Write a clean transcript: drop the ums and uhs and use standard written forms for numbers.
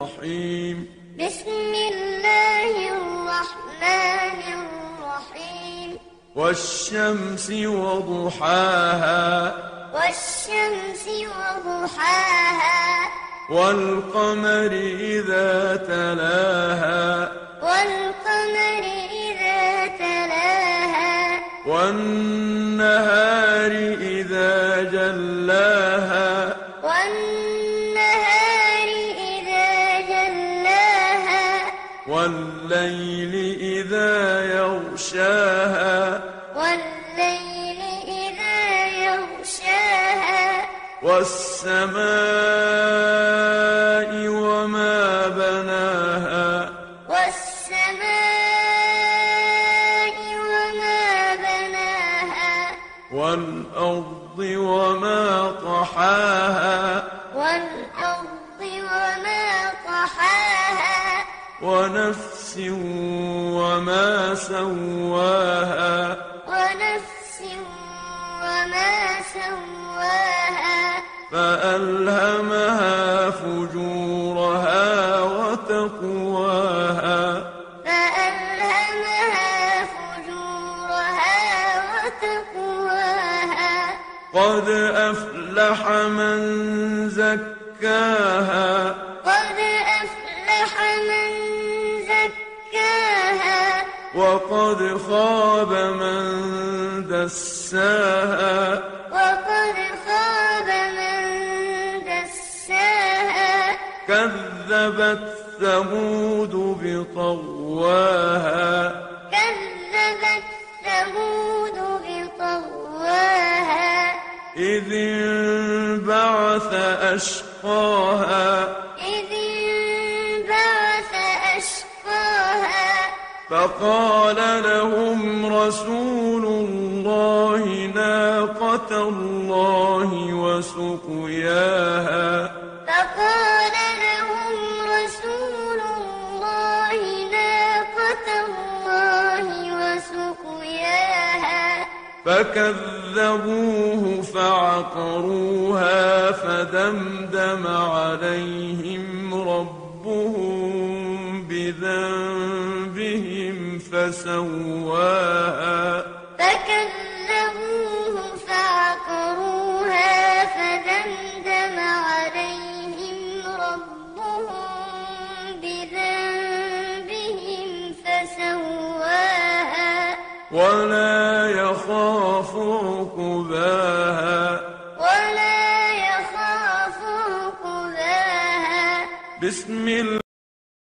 الرحيم. بسم الله الرحمن الرحيم. والشمس وضحاها والشمس وضحاها والقمر إذا تلاها والقمر إذا تلاها والنهار إذا جلاها والنهار إذا جلاها والليل إذا يغشاها والليل إذا يغشاها والسماء وما بناها والسماء وما بناها والأرض وما طحاها والأرض وما طحاها ونفس وما سواها ونفس وما سواها فألهمها فجورها وتقواها فألهمها فجورها وتقواها قد أفلح من زكاها قد أفلح من زكاها وقد خاب من دساها وقد خاب من دساها كذبت ثمود بطغواها كذبت ثمود بطغواها إذ انبعث أشقاها إذ انبعث أشقاها فقال لهم رسول الله ناقة الله وسقياها فقال لهم رسول الله ناقة الله وسقياها فكذبوه فعقروها فدمدم عليهم ربهم بذنبهم فسواها فكذبوه فعقروها فدمدم عليهم ربهم بذنبهم فسواها ولا يخاف عقباها ولا يخاف عقباها بسم الله